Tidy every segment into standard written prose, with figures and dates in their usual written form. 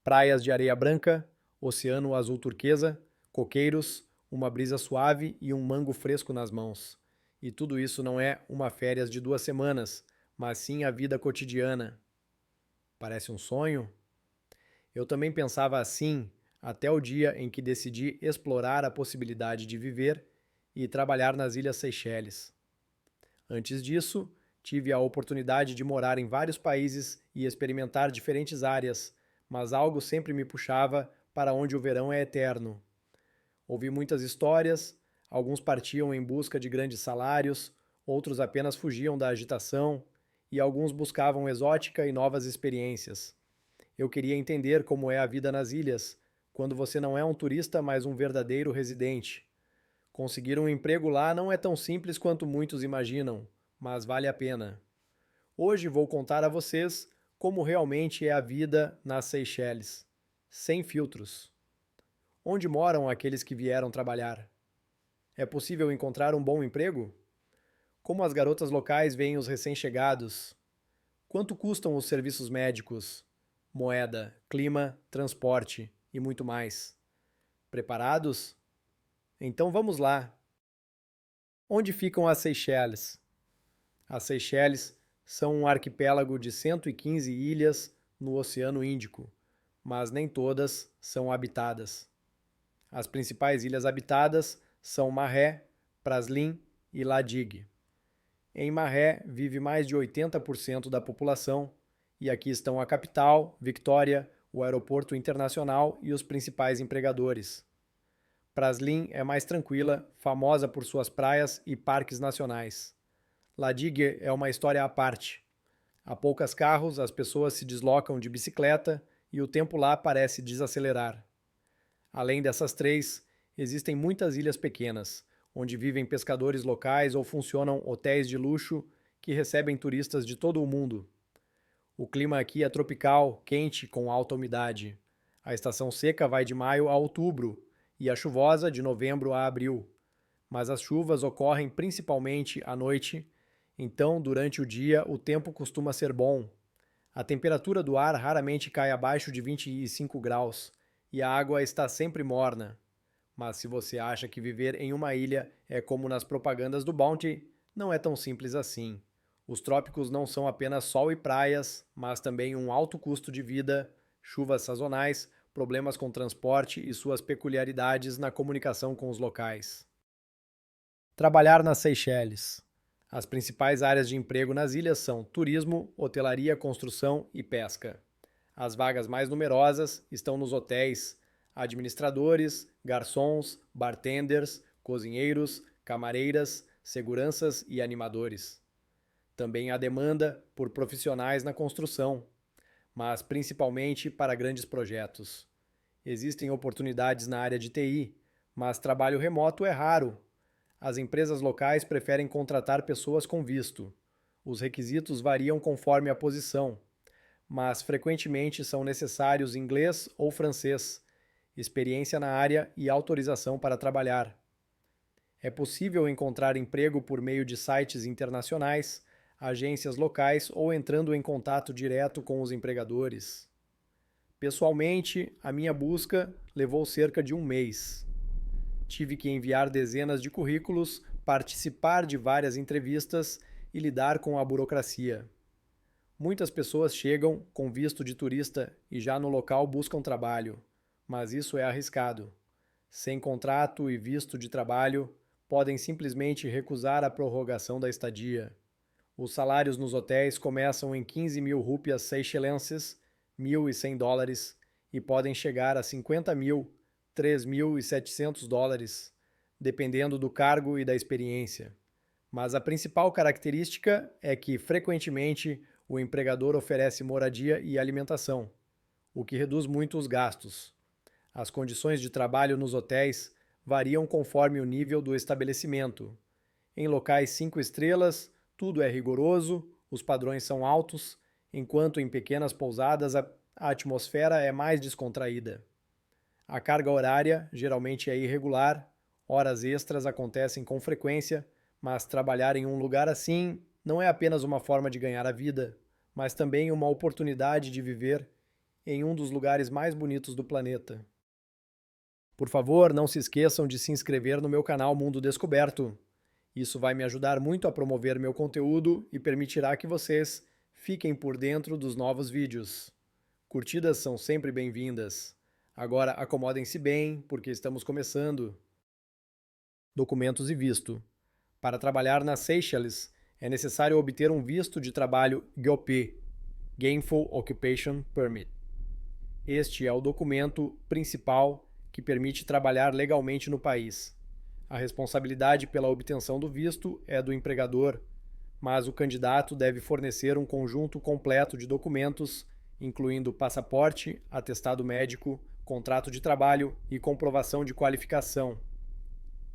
praias de areia branca, oceano azul turquesa, coqueiros, uma brisa suave e um mango fresco nas mãos. E tudo isso não é uma férias de 2 semanas, mas sim a vida cotidiana. Parece um sonho? Eu também pensava assim até o dia em que decidi explorar a possibilidade de viver e trabalhar nas Ilhas Seychelles. Antes disso, tive a oportunidade de morar em vários países e experimentar diferentes áreas, mas algo sempre me puxava para onde o verão é eterno. Ouvi muitas histórias, alguns partiam em busca de grandes salários, outros apenas fugiam da agitação e alguns buscavam exótica e novas experiências. Eu queria entender como é a vida nas ilhas, quando você não é um turista, mas um verdadeiro residente. Conseguir um emprego lá não é tão simples quanto muitos imaginam, mas vale a pena. Hoje vou contar a vocês como realmente é a vida nas Seychelles, sem filtros. Onde moram aqueles que vieram trabalhar? É possível encontrar um bom emprego? Como as garotas locais veem os recém-chegados? Quanto custam os serviços médicos, moeda, clima, transporte e muito mais? Preparados? Então vamos lá. Onde ficam as Seychelles? As Seychelles são um arquipélago de 115 ilhas no Oceano Índico, mas nem todas são habitadas. As principais ilhas habitadas são Mahé, Praslin e Ladig. Em Mahé vive mais de 80% da população e aqui estão a capital, Victoria, o aeroporto internacional e os principais empregadores. Praslin é mais tranquila, famosa por suas praias e parques nacionais. Ladig é uma história à parte. Há poucos carros, as pessoas se deslocam de bicicleta e o tempo lá parece desacelerar. Além dessas três, existem muitas ilhas pequenas, onde vivem pescadores locais ou funcionam hotéis de luxo que recebem turistas de todo o mundo. O clima aqui é tropical, quente, com alta umidade. A estação seca vai de maio a outubro e a chuvosa de novembro a abril. Mas as chuvas ocorrem principalmente à noite, então durante o dia o tempo costuma ser bom. A temperatura do ar raramente cai abaixo de 25 graus e a água está sempre morna. Mas se você acha que viver em uma ilha é como nas propagandas do Bounty, não é tão simples assim. Os trópicos não são apenas sol e praias, mas também um alto custo de vida, chuvas sazonais, problemas com transporte e suas peculiaridades na comunicação com os locais. Trabalhar nas Seychelles. As principais áreas de emprego nas ilhas são turismo, hotelaria, construção e pesca. As vagas mais numerosas estão nos hotéis, administradores, garçons, bartenders, cozinheiros, camareiras, seguranças e animadores. Também há demanda por profissionais na construção, mas principalmente para grandes projetos. Existem oportunidades na área de TI, mas trabalho remoto é raro. As empresas locais preferem contratar pessoas com visto. Os requisitos variam conforme a posição, mas frequentemente são necessários inglês ou francês, experiência na área e autorização para trabalhar. É possível encontrar emprego por meio de sites internacionais, agências locais ou entrando em contato direto com os empregadores. Pessoalmente, a minha busca levou cerca de um mês. Tive que enviar dezenas de currículos, participar de várias entrevistas e lidar com a burocracia. Muitas pessoas chegam com visto de turista e já no local buscam trabalho, mas isso é arriscado. Sem contrato e visto de trabalho, podem simplesmente recusar a prorrogação da estadia. Os salários nos hotéis começam em 15 mil rúpias seychelenses, $1.100, e podem chegar a 50 mil, $3.700, dependendo do cargo e da experiência. Mas a principal característica é que, frequentemente, o empregador oferece moradia e alimentação, o que reduz muito os gastos. As condições de trabalho nos hotéis variam conforme o nível do estabelecimento. Em locais 5 estrelas, tudo é rigoroso, os padrões são altos, enquanto em pequenas pousadas a atmosfera é mais descontraída. A carga horária geralmente é irregular, horas extras acontecem com frequência, mas trabalhar em um lugar assim não é apenas uma forma de ganhar a vida, mas também uma oportunidade de viver em um dos lugares mais bonitos do planeta. Por favor, não se esqueçam de se inscrever no meu canal Mundo Descoberto. Isso vai me ajudar muito a promover meu conteúdo e permitirá que vocês fiquem por dentro dos novos vídeos. Curtidas são sempre bem-vindas. Agora acomodem-se bem, porque estamos começando. Documentos e visto. Para trabalhar nas Seychelles, é necessário obter um visto de trabalho GOP, Gainful Occupation Permit. Este é o documento principal que permite trabalhar legalmente no país. A responsabilidade pela obtenção do visto é do empregador, mas o candidato deve fornecer um conjunto completo de documentos, incluindo passaporte, atestado médico, contrato de trabalho e comprovação de qualificação.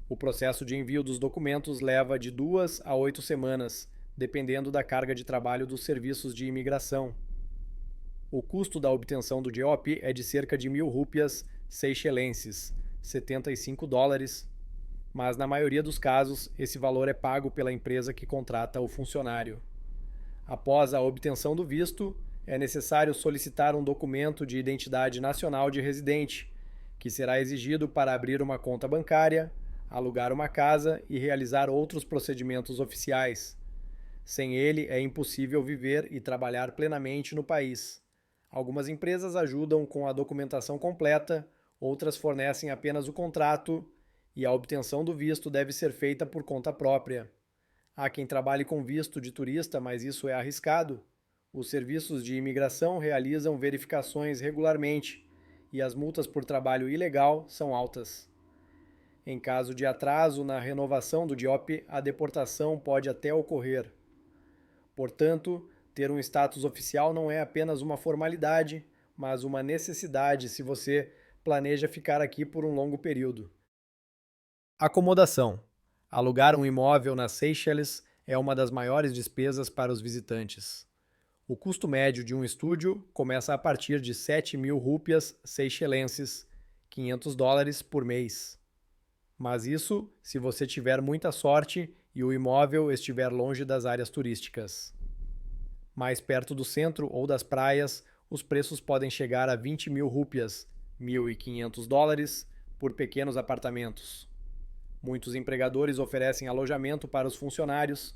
O processo de envio dos documentos leva de 2 a 8 semanas, dependendo da carga de trabalho dos serviços de imigração. O custo da obtenção do GOP é de cerca de 1.000 rúpias seychelenses, $75, mas na maioria dos casos esse valor é pago pela empresa que contrata o funcionário. Após a obtenção do visto, é necessário solicitar um documento de identidade nacional de residente, que será exigido para abrir uma conta bancária, alugar uma casa e realizar outros procedimentos oficiais. Sem ele, é impossível viver e trabalhar plenamente no país. Algumas empresas ajudam com a documentação completa, outras fornecem apenas o contrato e a obtenção do visto deve ser feita por conta própria. Há quem trabalhe com visto de turista, mas isso é arriscado. Os serviços de imigração realizam verificações regularmente e as multas por trabalho ilegal são altas. Em caso de atraso na renovação do GOP, a deportação pode até ocorrer. Portanto, ter um status oficial não é apenas uma formalidade, mas uma necessidade se você planeja ficar aqui por um longo período. Acomodação. Alugar um imóvel nas Seychelles é uma das maiores despesas para os visitantes. O custo médio de um estúdio começa a partir de 7.000 rúpias seychelenses, $500 por mês. Mas isso se você tiver muita sorte e o imóvel estiver longe das áreas turísticas. Mais perto do centro ou das praias, os preços podem chegar a 20.000 rúpias, $1.500, por pequenos apartamentos. Muitos empregadores oferecem alojamento para os funcionários,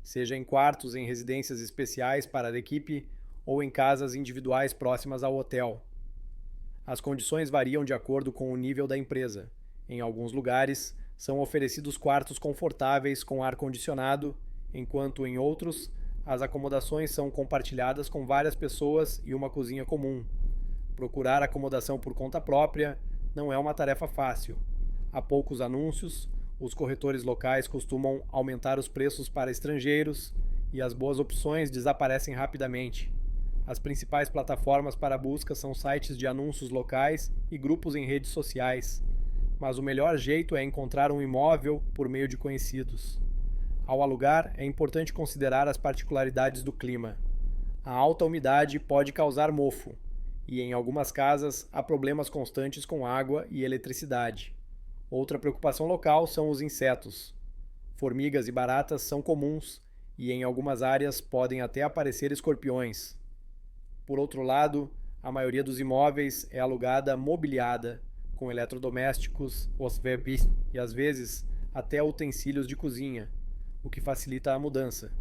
seja em quartos em residências especiais para a equipe ou em casas individuais próximas ao hotel. As condições variam de acordo com o nível da empresa. Em alguns lugares, são oferecidos quartos confortáveis com ar-condicionado, enquanto em outros, as acomodações são compartilhadas com várias pessoas e uma cozinha comum. Procurar acomodação por conta própria não é uma tarefa fácil. Há poucos anúncios, os corretores locais costumam aumentar os preços para estrangeiros e as boas opções desaparecem rapidamente. As principais plataformas para busca são sites de anúncios locais e grupos em redes sociais. Mas o melhor jeito é encontrar um imóvel por meio de conhecidos. Ao alugar, é importante considerar as particularidades do clima. A alta umidade pode causar mofo, e em algumas casas há problemas constantes com água e eletricidade. Outra preocupação local são os insetos. Formigas e baratas são comuns, e em algumas áreas podem até aparecer escorpiões. Por outro lado, a maioria dos imóveis é alugada mobiliada, com eletrodomésticos, serviços e às vezes até utensílios de cozinha, o que facilita a mudança.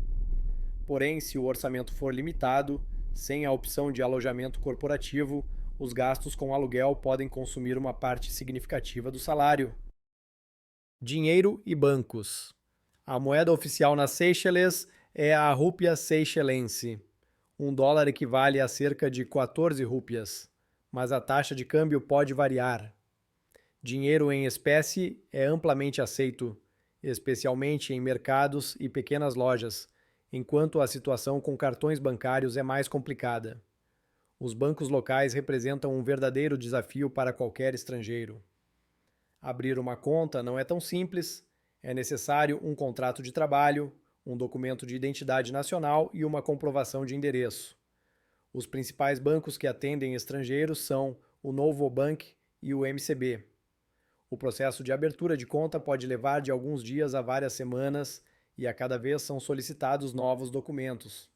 Porém, se o orçamento for limitado, sem a opção de alojamento corporativo, os gastos com aluguel podem consumir uma parte significativa do salário. Dinheiro e bancos. A moeda oficial nas Seychelles é a rúpia seychelense. $1 equivale a cerca de 14 rúpias, mas a taxa de câmbio pode variar. Dinheiro em espécie é amplamente aceito, especialmente em mercados e pequenas lojas, enquanto a situação com cartões bancários é mais complicada. Os bancos locais representam um verdadeiro desafio para qualquer estrangeiro. Abrir uma conta não é tão simples, é necessário um contrato de trabalho, um documento de identidade nacional e uma comprovação de endereço. Os principais bancos que atendem estrangeiros são o Novo Bank e o MCB. O processo de abertura de conta pode levar de alguns dias a várias semanas e a cada vez são solicitados novos documentos.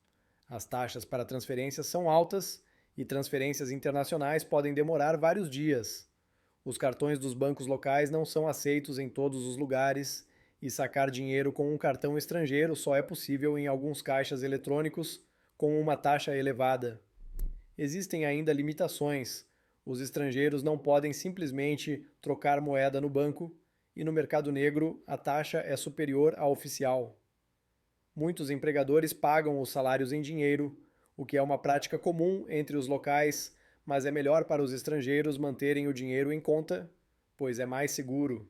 As taxas para transferências são altas e transferências internacionais podem demorar vários dias. Os cartões dos bancos locais não são aceitos em todos os lugares e sacar dinheiro com um cartão estrangeiro só é possível em alguns caixas eletrônicos com uma taxa elevada. Existem ainda limitações. Os estrangeiros não podem simplesmente trocar moeda no banco e no mercado negro a taxa é superior à oficial. Muitos empregadores pagam os salários em dinheiro, o que é uma prática comum entre os locais, mas é melhor para os estrangeiros manterem o dinheiro em conta, pois é mais seguro.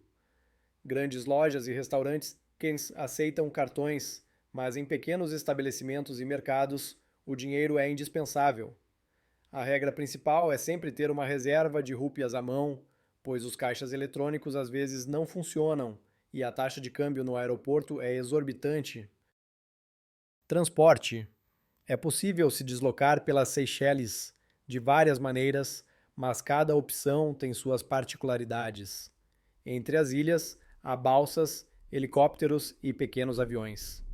Grandes lojas e restaurantes aceitam cartões, mas em pequenos estabelecimentos e mercados, o dinheiro é indispensável. A regra principal é sempre ter uma reserva de rúpias à mão, pois os caixas eletrônicos às vezes não funcionam e a taxa de câmbio no aeroporto é exorbitante. Transporte. É possível se deslocar pelas Seychelles de várias maneiras, mas cada opção tem suas particularidades. Entre as ilhas, há balsas, helicópteros e pequenos aviões.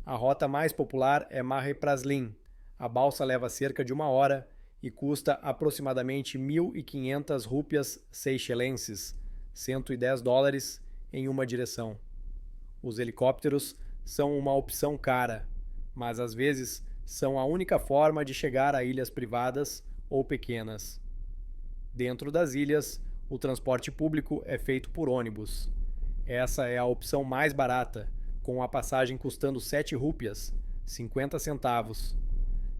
A rota mais popular é Mahe Praslin. A balsa leva cerca de 1 hora e custa aproximadamente 1.500 rúpias seychelenses, $110, em uma direção. Os helicópteros são uma opção cara, mas às vezes são a única forma de chegar a ilhas privadas ou pequenas. Dentro das ilhas, o transporte público é feito por ônibus. Essa é a opção mais barata, com a passagem custando 7 rúpias, 50 centavos.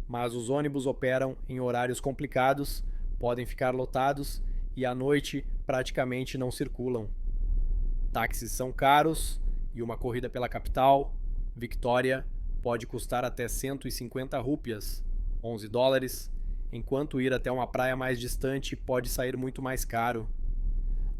Mas os ônibus operam em horários complicados, podem ficar lotados e à noite praticamente não circulam. Táxis são caros e uma corrida pela capital, Victoria, pode custar até 150 rúpias, $11, enquanto ir até uma praia mais distante pode sair muito mais caro.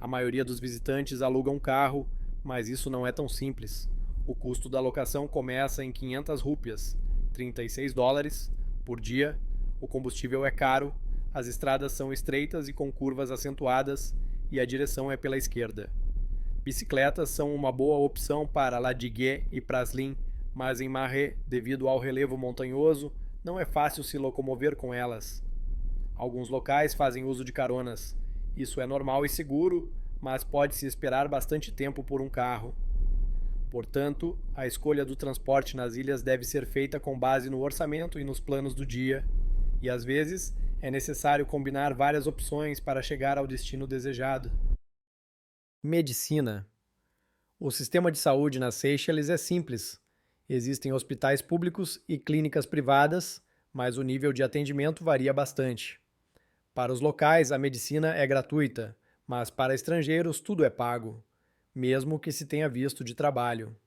A maioria dos visitantes aluga um carro, mas isso não é tão simples. O custo da locação começa em 500 rúpias, $36, por dia. O combustível é caro, as estradas são estreitas e com curvas acentuadas e a direção é pela esquerda. Bicicletas são uma boa opção para Ladigué e Praslin, mas em Mahe, devido ao relevo montanhoso, não é fácil se locomover com elas. Alguns locais fazem uso de caronas. Isso é normal e seguro, mas pode-se esperar bastante tempo por um carro. Portanto, a escolha do transporte nas ilhas deve ser feita com base no orçamento e nos planos do dia, e às vezes é necessário combinar várias opções para chegar ao destino desejado. Medicina. O sistema de saúde nas Seychelles é simples. Existem hospitais públicos e clínicas privadas, mas o nível de atendimento varia bastante. Para os locais, a medicina é gratuita, mas para estrangeiros tudo é pago, mesmo que se tenha visto de trabalho.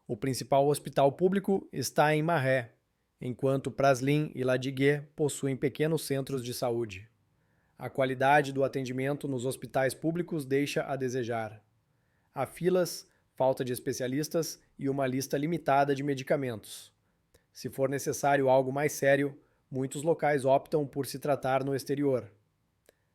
O principal hospital público está em Mahe, enquanto Praslin e Ladigué possuem pequenos centros de saúde. A qualidade do atendimento nos hospitais públicos deixa a desejar. Há filas, falta de especialistas e uma lista limitada de medicamentos. Se for necessário algo mais sério, muitos locais optam por se tratar no exterior.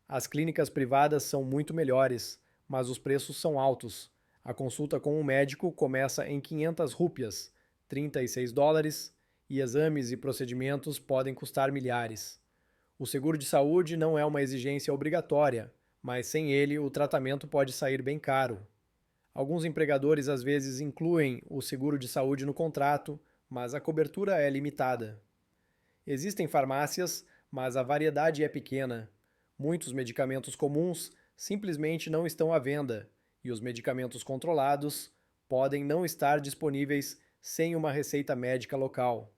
As clínicas privadas são muito melhores, mas os preços são altos. A consulta com um médico começa em 500 rúpias, $36, e exames e procedimentos podem custar milhares. O seguro de saúde não é uma exigência obrigatória, mas sem ele o tratamento pode sair bem caro. Alguns empregadores às vezes incluem o seguro de saúde no contrato, mas a cobertura é limitada. Existem farmácias, mas a variedade é pequena. Muitos medicamentos comuns simplesmente não estão à venda, e os medicamentos controlados podem não estar disponíveis sem uma receita médica local.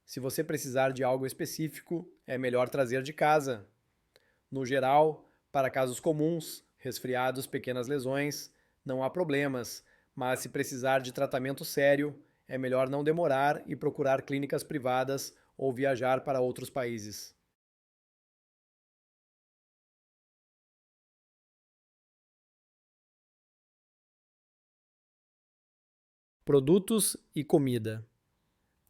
Se você precisar de algo específico, é melhor trazer de casa. No geral, para casos comuns, resfriados, pequenas lesões, não há problemas, mas se precisar de tratamento sério, é melhor não demorar e procurar clínicas privadas ou viajar para outros países. Produtos e comida.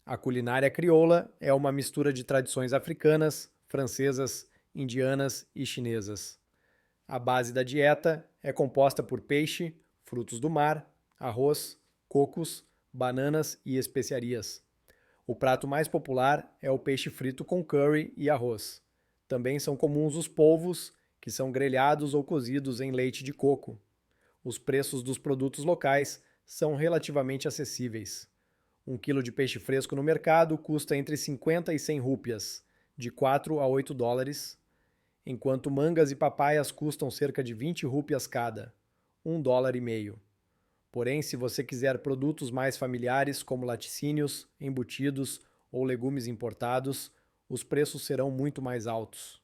A culinária crioula é uma mistura de tradições africanas, francesas, indianas e chinesas. A base da dieta é composta por peixe, frutos do mar, arroz, cocos, bananas e especiarias. O prato mais popular é o peixe frito com curry e arroz. Também são comuns os polvos, que são grelhados ou cozidos em leite de coco. Os preços dos produtos locais são relativamente acessíveis. Um quilo de peixe fresco no mercado custa entre 50 e 100 rúpias, de 4 a 8 dólares, enquanto mangas e papaias custam cerca de 20 rúpias cada, 1,5 dólar. Porém, se você quiser produtos mais familiares, como laticínios, embutidos ou legumes importados, os preços serão muito mais altos.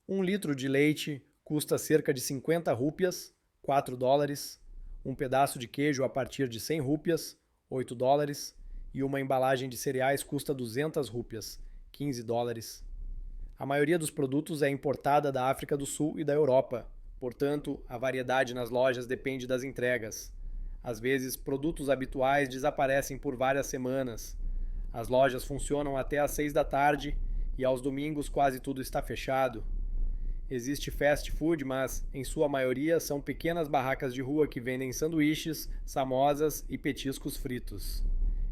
Um litro de leite custa cerca de 50 rúpias, 4 dólares, um pedaço de queijo a partir de 100 rúpias, 8 dólares, e uma embalagem de cereais custa 200 rúpias, 15 dólares. A maioria dos produtos é importada da África do Sul e da Europa, portanto, a variedade nas lojas depende das entregas. Às vezes, produtos habituais desaparecem por várias semanas. As lojas funcionam até às 6 da tarde e aos domingos quase tudo está fechado. Existe fast food, mas, em sua maioria, são pequenas barracas de rua que vendem sanduíches, samosas e petiscos fritos.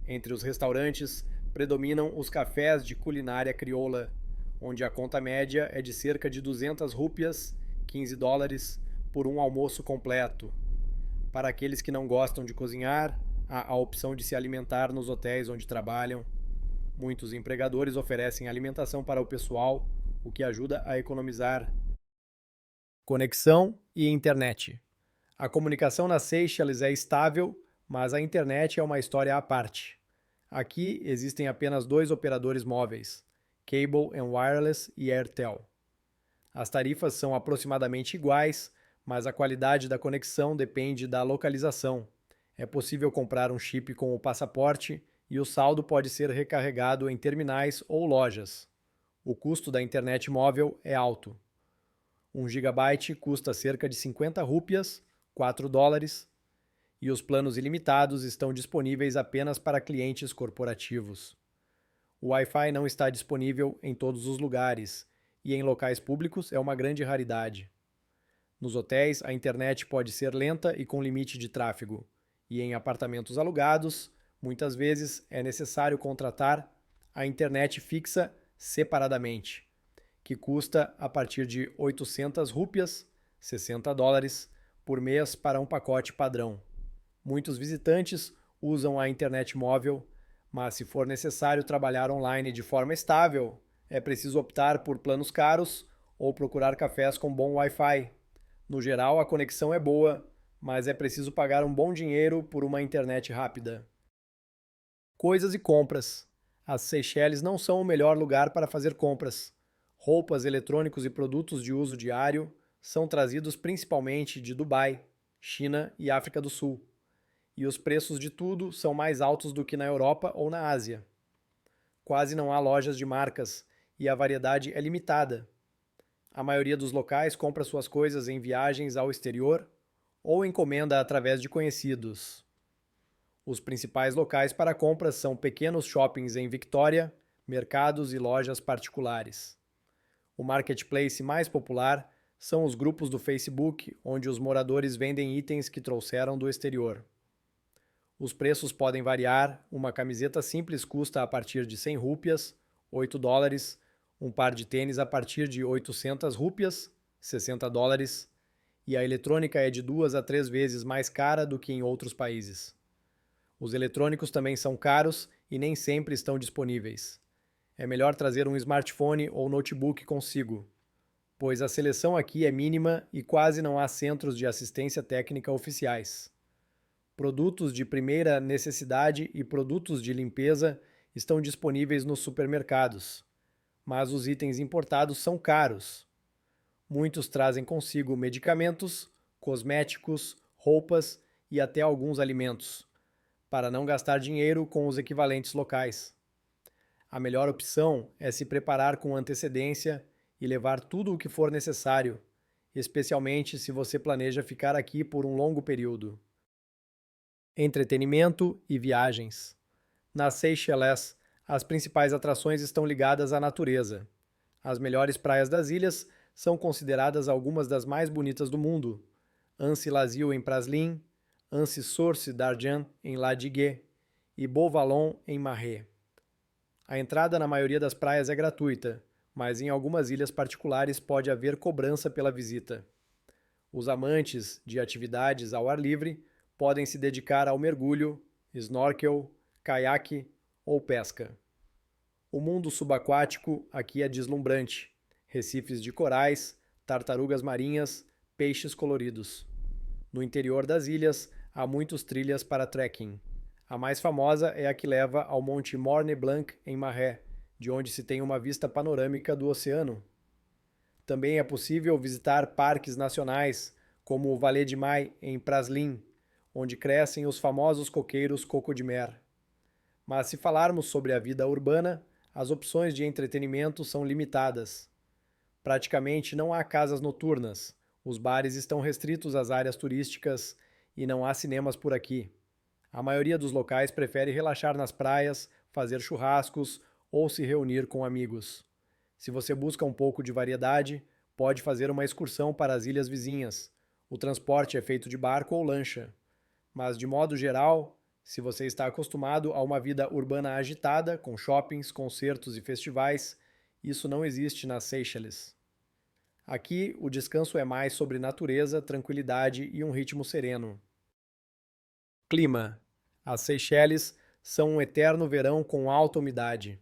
Entre os restaurantes, predominam os cafés de culinária crioula, onde a conta média é de cerca de 200 rúpias, 15 dólares, por um almoço completo. Para aqueles que não gostam de cozinhar, há a opção de se alimentar nos hotéis onde trabalham. Muitos empregadores oferecem alimentação para o pessoal, o que ajuda a economizar. Conexão e internet. A comunicação nas Seychelles é estável, mas a internet é uma história à parte. Aqui existem apenas 2 operadores móveis, Cable & Wireless e Airtel. As tarifas são aproximadamente iguais, mas a qualidade da conexão depende da localização. É possível comprar um chip com o passaporte e o saldo pode ser recarregado em terminais ou lojas. O custo da internet móvel é alto. 1 gigabyte custa cerca de 50 rúpias, 4 dólares, e os planos ilimitados estão disponíveis apenas para clientes corporativos. O Wi-Fi não está disponível em todos os lugares, e em locais públicos é uma grande raridade. Nos hotéis, a internet pode ser lenta e com limite de tráfego, e em apartamentos alugados, muitas vezes é necessário contratar a internet fixa separadamente, que custa a partir de 800 rúpias, 60 dólares, por mês para um pacote padrão. Muitos visitantes usam a internet móvel, mas se for necessário trabalhar online de forma estável, é preciso optar por planos caros ou procurar cafés com bom Wi-Fi. No geral, a conexão é boa, mas é preciso pagar um bom dinheiro por uma internet rápida. Coisas e compras. As Seychelles não são o melhor lugar para fazer compras. Roupas, eletrônicos e produtos de uso diário são trazidos principalmente de Dubai, China e África do Sul. E os preços de tudo são mais altos do que na Europa ou na Ásia. Quase não há lojas de marcas e a variedade é limitada. A maioria dos locais compra suas coisas em viagens ao exterior ou encomenda através de conhecidos. Os principais locais para compras são pequenos shoppings em Victoria, mercados e lojas particulares. O marketplace mais popular são os grupos do Facebook, onde os moradores vendem itens que trouxeram do exterior. Os preços podem variar, uma camiseta simples custa a partir de 100 rúpias, 8 dólares, um par de tênis a partir de 800 rúpias, 60 dólares, e a eletrônica é de 2 a 3 vezes mais cara do que em outros países. Os eletrônicos também são caros e nem sempre estão disponíveis. É melhor trazer um smartphone ou notebook consigo, pois a seleção aqui é mínima e quase não há centros de assistência técnica oficiais. Produtos de primeira necessidade e produtos de limpeza estão disponíveis nos supermercados, mas os itens importados são caros. Muitos trazem consigo medicamentos, cosméticos, roupas e até alguns alimentos, para não gastar dinheiro com os equivalentes locais. A melhor opção é se preparar com antecedência e levar tudo o que for necessário, especialmente se você planeja ficar aqui por um longo período. Entretenimento e viagens. Nas Seychelles, as principais atrações estão ligadas à natureza. As melhores praias das ilhas são consideradas algumas das mais bonitas do mundo. Anse Lazio em Praslin, Anse Source d'Argent em Ladigues e Beau Vallon em Marais. A entrada na maioria das praias é gratuita, mas em algumas ilhas particulares pode haver cobrança pela visita. Os amantes de atividades ao ar livre podem se dedicar ao mergulho, snorkel, caiaque ou pesca. O mundo subaquático aqui é deslumbrante. Recifes de corais, tartarugas marinhas, peixes coloridos. No interior das ilhas, há muitas trilhas para trekking. A mais famosa é a que leva ao Monte Morne Blanc, em Marais, de onde se tem uma vista panorâmica do oceano. Também é possível visitar parques nacionais, como o Valais de Mai, em Praslin, onde crescem os famosos coqueiros coco de mer. Mas se falarmos sobre a vida urbana, as opções de entretenimento são limitadas. Praticamente não há casas noturnas, os bares estão restritos às áreas turísticas e não há cinemas por aqui. A maioria dos locais prefere relaxar nas praias, fazer churrascos ou se reunir com amigos. Se você busca um pouco de variedade, pode fazer uma excursão para as ilhas vizinhas. O transporte é feito de barco ou lancha. Mas, de modo geral, se você está acostumado a uma vida urbana agitada, com shoppings, concertos e festivais, isso não existe nas Seychelles. Aqui, o descanso é mais sobre natureza, tranquilidade e um ritmo sereno. Clima. As Seychelles são um eterno verão com alta umidade.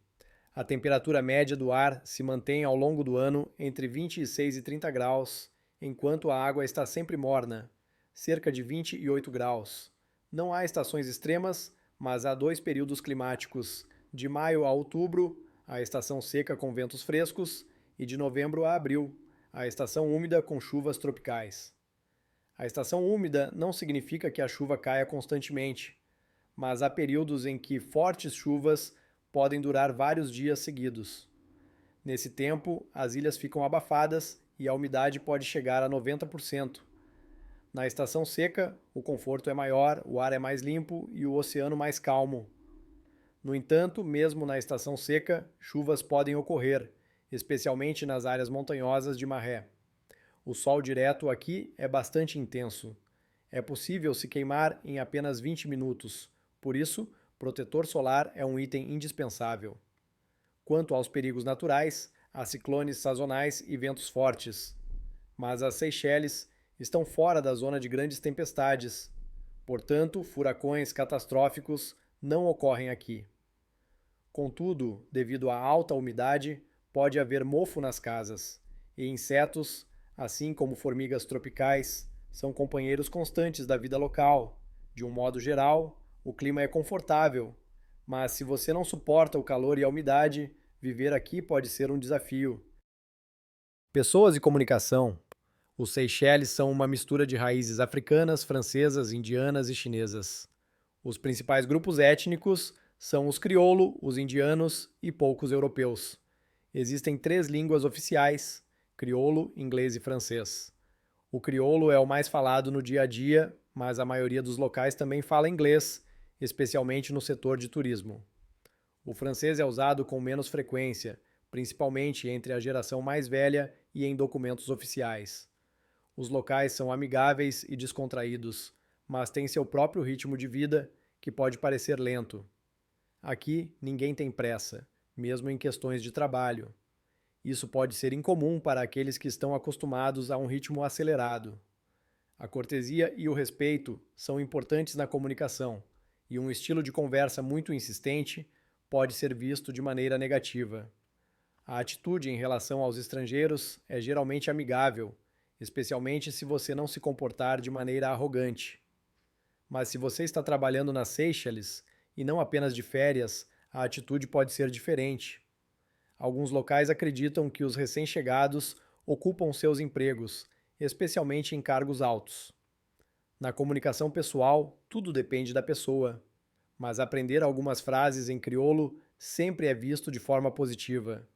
A temperatura média do ar se mantém ao longo do ano entre 26 e 30 graus, enquanto a água está sempre morna, cerca de 28 graus. Não há estações extremas, mas há dois períodos climáticos, de maio a outubro, a estação seca com ventos frescos, e de novembro a abril, a estação úmida com chuvas tropicais. A estação úmida não significa que a chuva caia constantemente, mas há períodos em que fortes chuvas podem durar vários dias seguidos. Nesse tempo, as ilhas ficam abafadas e a umidade pode chegar a 90%. Na estação seca, o conforto é maior, o ar é mais limpo e o oceano mais calmo. No entanto, mesmo na estação seca, chuvas podem ocorrer, especialmente nas áreas montanhosas de Marais. O sol direto aqui é bastante intenso. É possível se queimar em apenas 20 minutos, por isso, protetor solar é um item indispensável. Quanto aos perigos naturais, há ciclones sazonais e ventos fortes. Mas as Seychelles estão fora da zona de grandes tempestades. Portanto, furacões catastróficos não ocorrem aqui. Contudo, devido à alta umidade, pode haver mofo nas casas, e insetos, assim como formigas tropicais, são companheiros constantes da vida local. De um modo geral, o clima é confortável, mas se você não suporta o calor e a umidade, viver aqui pode ser um desafio. Pessoas e comunicação. Os Seychelles são uma mistura de raízes africanas, francesas, indianas e chinesas. Os principais grupos étnicos são os crioulo, os indianos e poucos europeus. Existem 3 línguas oficiais: crioulo, inglês e francês. O crioulo é o mais falado no dia a dia, mas a maioria dos locais também fala inglês, especialmente no setor de turismo. O francês é usado com menos frequência, principalmente entre a geração mais velha e em documentos oficiais. Os locais são amigáveis e descontraídos, mas têm seu próprio ritmo de vida, que pode parecer lento. Aqui, ninguém tem pressa, mesmo em questões de trabalho. Isso pode ser incomum para aqueles que estão acostumados a um ritmo acelerado. A cortesia e o respeito são importantes na comunicação, e um estilo de conversa muito insistente pode ser visto de maneira negativa. A atitude em relação aos estrangeiros é geralmente amigável, especialmente se você não se comportar de maneira arrogante. Mas se você está trabalhando nas Seychelles, e não apenas de férias, a atitude pode ser diferente. Alguns locais acreditam que os recém-chegados ocupam seus empregos, especialmente em cargos altos. Na comunicação pessoal, tudo depende da pessoa, mas aprender algumas frases em crioulo sempre é visto de forma positiva.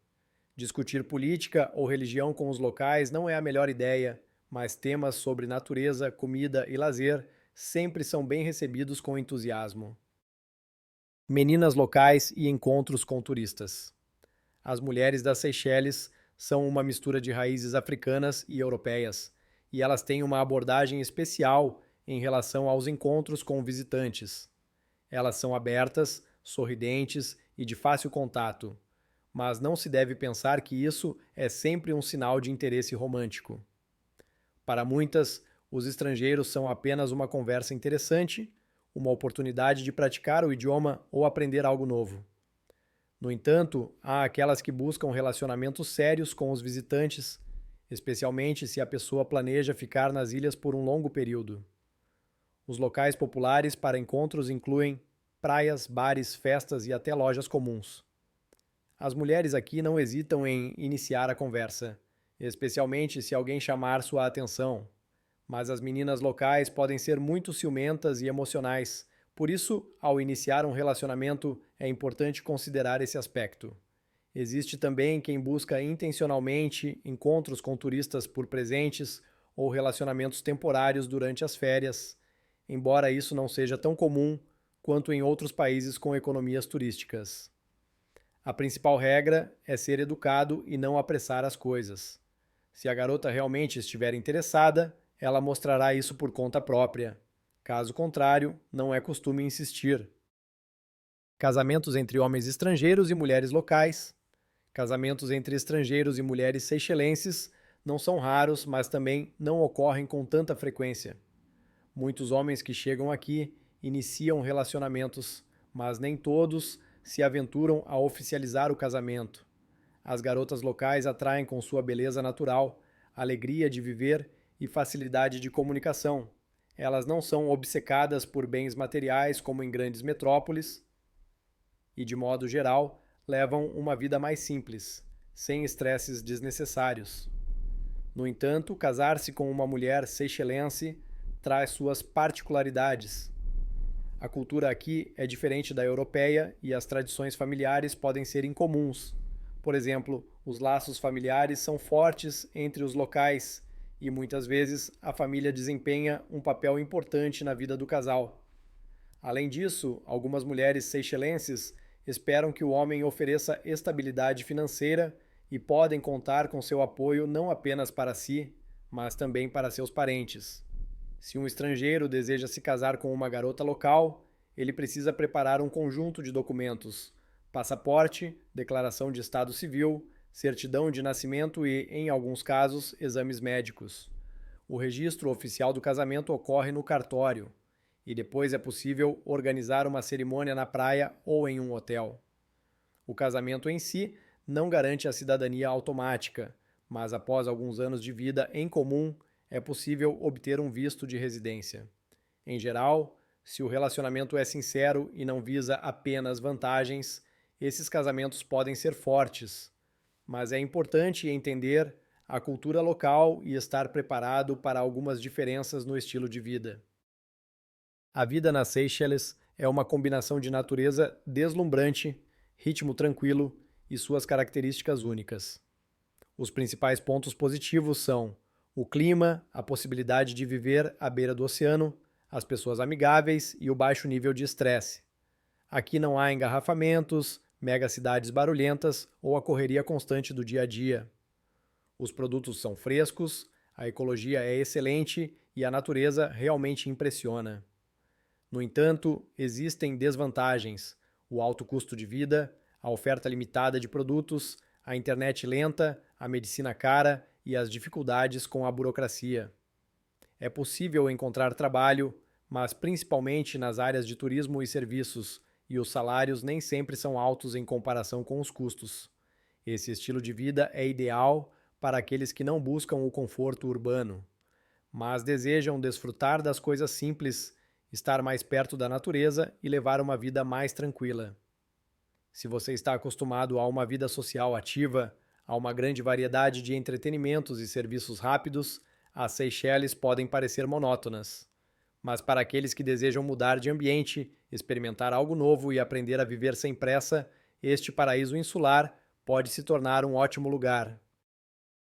Discutir política ou religião com os locais não é a melhor ideia, mas temas sobre natureza, comida e lazer sempre são bem recebidos com entusiasmo. Meninas locais e encontros com turistas. As mulheres das Seychelles são uma mistura de raízes africanas e europeias, e elas têm uma abordagem especial em relação aos encontros com visitantes. Elas são abertas, sorridentes e de fácil contato, mas não se deve pensar que isso é sempre um sinal de interesse romântico. Para muitas, os estrangeiros são apenas uma conversa interessante, uma oportunidade de praticar o idioma ou aprender algo novo. No entanto, há aquelas que buscam relacionamentos sérios com os visitantes, especialmente se a pessoa planeja ficar nas ilhas por um longo período. Os locais populares para encontros incluem praias, bares, festas e até lojas comuns. As mulheres aqui não hesitam em iniciar a conversa, especialmente se alguém chamar sua atenção. Mas as meninas locais podem ser muito ciumentas e emocionais, por isso, ao iniciar um relacionamento, é importante considerar esse aspecto. Existe também quem busca intencionalmente encontros com turistas por presentes ou relacionamentos temporários durante as férias, embora isso não seja tão comum quanto em outros países com economias turísticas. A principal regra é ser educado e não apressar as coisas. Se a garota realmente estiver interessada, ela mostrará isso por conta própria. Caso contrário, não é costume insistir. Casamentos entre homens estrangeiros e mulheres locais. Casamentos entre estrangeiros e mulheres seychelenses não são raros, mas também não ocorrem com tanta frequência. Muitos homens que chegam aqui iniciam relacionamentos, mas nem todos se aventuram a oficializar o casamento. As garotas locais atraem com sua beleza natural, alegria de viver e facilidade de comunicação. Elas não são obcecadas por bens materiais como em grandes metrópoles e, de modo geral, levam uma vida mais simples, sem estresses desnecessários. No entanto, casar-se com uma mulher seychelense traz suas particularidades. A cultura aqui é diferente da europeia e as tradições familiares podem ser incomuns. Por exemplo, os laços familiares são fortes entre os locais e muitas vezes a família desempenha um papel importante na vida do casal. Além disso, algumas mulheres seychelenses esperam que o homem ofereça estabilidade financeira e podem contar com seu apoio não apenas para si, mas também para seus parentes. Se um estrangeiro deseja se casar com uma garota local, ele precisa preparar um conjunto de documentos: passaporte, declaração de estado civil, certidão de nascimento e, em alguns casos, exames médicos. O registro oficial do casamento ocorre no cartório, e depois é possível organizar uma cerimônia na praia ou em um hotel. O casamento em si não garante a cidadania automática, mas após alguns anos de vida em comum, é possível obter um visto de residência. Em geral, se o relacionamento é sincero e não visa apenas vantagens, esses casamentos podem ser fortes, mas é importante entender a cultura local e estar preparado para algumas diferenças no estilo de vida. A vida nas Seychelles é uma combinação de natureza deslumbrante, ritmo tranquilo e suas características únicas. Os principais pontos positivos são o clima, a possibilidade de viver à beira do oceano, as pessoas amigáveis e o baixo nível de estresse. Aqui não há engarrafamentos, megacidades barulhentas ou a correria constante do dia a dia. Os produtos são frescos, a ecologia é excelente e a natureza realmente impressiona. No entanto, existem desvantagens: o alto custo de vida, a oferta limitada de produtos, a internet lenta, a medicina cara e as dificuldades com a burocracia. É possível encontrar trabalho, mas principalmente nas áreas de turismo e serviços, e os salários nem sempre são altos em comparação com os custos. Esse estilo de vida é ideal para aqueles que não buscam o conforto urbano, mas desejam desfrutar das coisas simples, estar mais perto da natureza e levar uma vida mais tranquila. Se você está acostumado a uma vida social ativa, a uma grande variedade de entretenimentos e serviços rápidos, as Seychelles podem parecer monótonas. Mas para aqueles que desejam mudar de ambiente, experimentar algo novo e aprender a viver sem pressa, este paraíso insular pode se tornar um ótimo lugar.